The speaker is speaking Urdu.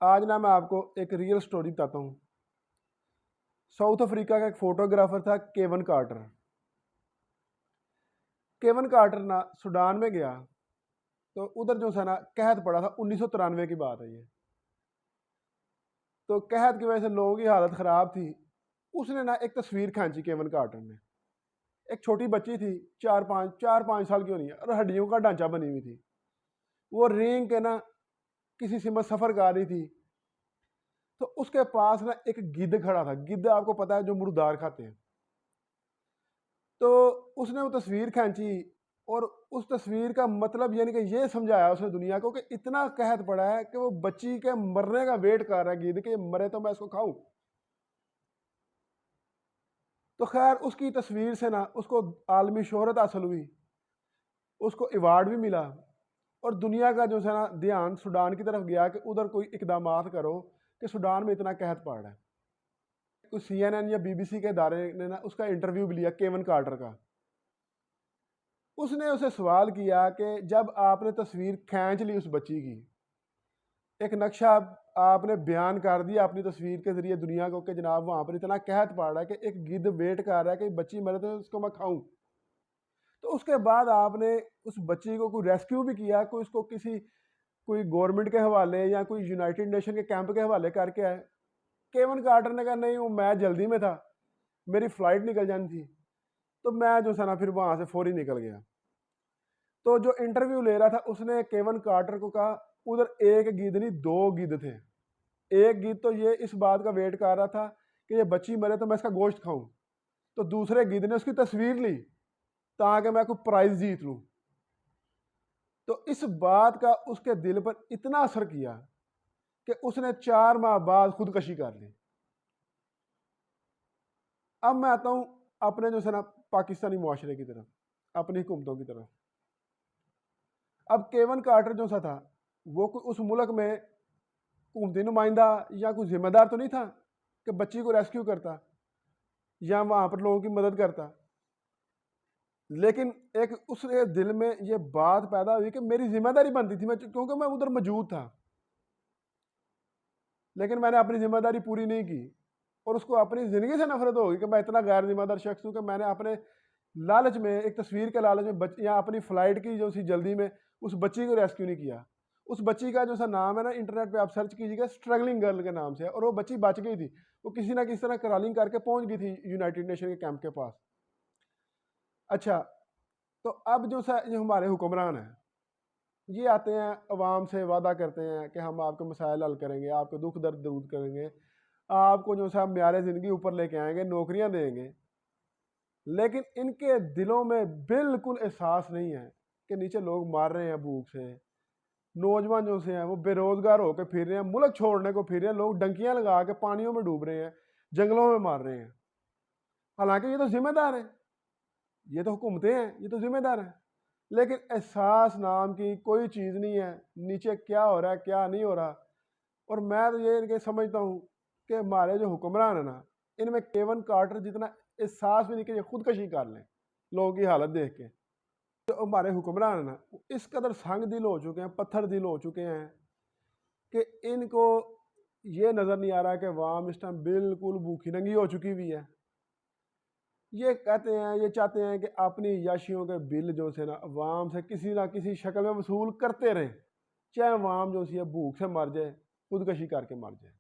آج نا میں آپ کو ایک ریئل سٹوری بتاتا ہوں۔ ساؤتھ افریقہ کا ایک فوٹوگرافر تھا کیون کارٹر۔ کیون کارٹر نا سوڈان میں گیا تو ادھر جو سا نا قحط پڑا تھا، 1993 کی بات ہے یہ۔ تو قحط کی وجہ سے لوگوں کی حالت خراب تھی۔ اس نے نا ایک تصویر کھینچی کیون کارٹر نے۔ ایک چھوٹی بچی تھی، چار پانچ سال کی ہونی ہے، اور ہڈیوں کا ڈھانچہ بنی ہوئی تھی۔ وہ رینگ کے نا کسی سمت سفر کر رہی تھی، تو اس کے پاس نا ایک گدھ کھڑا تھا۔ گدھ آپ کو پتا ہے جو مردار کھاتے ہیں۔ تو اس نے وہ تصویر کھینچی اور اس تصویر کا مطلب یعنی کہ یہ سمجھایا اس نے دنیا کو کہ اتنا قحط پڑا ہے کہ وہ بچی کے مرنے کا ویٹ کر رہا ہے گدھ، کہ مرے تو میں اس کو کھاؤں۔ تو خیر اس کی تصویر سے نا اس کو عالمی شہرت حاصل ہوئی، اس کو ایوارڈ بھی ملا، اور دنیا کا جو ہے نا دھیان سوڈان کی طرف گیا کہ ادھر کوئی اقدامات کرو کہ سوڈان میں اتنا قحط پڑ رہا ہے۔ کوئی سی این این یا بی بی سی کے ادارے نے نا اس کا انٹرویو بھی لیا کیون کارٹر کا۔ اس نے اسے سوال کیا کہ جب آپ نے تصویر کھینچ لی اس بچی کی، ایک نقشہ آپ نے بیان کر دیا اپنی تصویر کے ذریعے دنیا کو کہ جناب وہاں پر اتنا قحط پڑ رہا ہے کہ ایک گدھ ویٹ کر رہا ہے کہ بچی مرے تو اس کو میں کھاؤں۔ تو اس کے بعد آپ نے اس بچی کو کوئی ریسکیو بھی کیا، کوئی اس کو کوئی گورنمنٹ کے حوالے یا کوئی یونائٹڈ نیشن کے کیمپ کے حوالے کر کے آئے؟ کیون کارٹر نے کہا نہیں، وہ میں جلدی میں تھا، میری فلائٹ نکل جانی تھی، تو میں جو سا نا پھر وہاں سے فوری نکل گیا۔ تو جو انٹرویو لے رہا تھا اس نے کیون کارٹر کو کہا ادھر ایک گدھ نہیں، دو گدھ تھے۔ ایک گدھ تو یہ اس بات کا ویٹ کر رہا تھا کہ یہ بچی مرے تو میں اس کا گوشت کھاؤں، تو دوسرے گدھ نے اس کی تصویر لی تاکہ میں کوئی پرائز جیت لوں۔ تو اس بات کا اس کے دل پر اتنا اثر کیا کہ اس نے 4 ماہ بعد خودکشی کر لی۔ اب میں آتا ہوں اپنے جو ہے نا پاکستانی معاشرے کی طرف، اپنی حکومتوں کی طرف۔ اب کیون کارٹر جو سا تھا وہ کوئی اس ملک میں حکومتی نمائندہ یا کوئی ذمہ دار تو نہیں تھا کہ بچی کو ریسکیو کرتا یا وہاں پر لوگوں کی مدد کرتا، لیکن ایک اس کے دل میں یہ بات پیدا ہوئی کہ میری ذمہ داری بنتی تھی، کیونکہ میں ادھر موجود تھا، لیکن میں نے اپنی ذمہ داری پوری نہیں کی، اور اس کو اپنی زندگی سے نفرت ہوگی کہ میں اتنا غیر ذمہ دار شخص ہوں کہ میں نے اپنے لالچ میں، ایک تصویر کے لالچ میں یا اپنی فلائٹ کی جو سی جلدی میں اس بچی کو ریسکیو نہیں کیا۔ اس بچی کا جو سا نام ہے نا انٹرنیٹ پہ آپ سرچ کیجیے گا، اسٹرگلنگ گرل کے نام سے، اور وہ بچی بچ گئی تھی، وہ کسی نہ کسی طرح کرالنگ کر کے پہنچ گئی تھی یونائٹڈ نیشن کے کیمپ کے پاس۔ اچھا، تو اب جو سا یہ ہمارے حکمران ہیں، یہ آتے ہیں عوام سے وعدہ کرتے ہیں کہ ہم آپ کے مسائل حل کریں گے، آپ کے دکھ درد دور کریں گے، آپ کو جو سا معیار زندگی اوپر لے کے آئیں گے، نوکریاں دیں گے، لیکن ان کے دلوں میں بالکل احساس نہیں ہے کہ نیچے لوگ مار رہے ہیں بھوک سے، نوجوان جو سے ہیں وہ بے روزگار ہو کے پھر رہے ہیں، ملک چھوڑنے کو پھر رہے ہیں، لوگ ڈنکیاں لگا کے پانیوں میں ڈوب رہے ہیں، جنگلوں میں مار رہے ہیں، حالانکہ یہ تو ذمہ دار ہیں، یہ تو حکومتیں ہیں، یہ تو ذمہ دار ہیں، لیکن احساس نام کی کوئی چیز نہیں ہے، نیچے کیا ہو رہا ہے کیا نہیں ہو رہا۔ اور میں تو یہ کہ سمجھتا ہوں کہ ہمارے جو حکمران ہیں نا، ان میں کیون کارٹر جتنا احساس بھی نہیں کہ یہ خودکشی کر لیں لوگوں کی حالت دیکھ کے۔ جو ہمارے حکمران ہیں نا وہ اس قدر سنگ دل ہو چکے ہیں، پتھر دل ہو چکے ہیں کہ ان کو یہ نظر نہیں آ رہا کہ عوام اس ٹائم بالکل بھوکی ننگی ہو چکی ہوئی ہے۔ یہ کہتے ہیں، یہ چاہتے ہیں کہ اپنی عیاشیوں کے بل جو سے نا عوام سے کسی نہ کسی شکل میں وصول کرتے رہیں، چاہے عوام جو سی ہے بھوک سے مر جائے، خودکشی کر کے مر جائے۔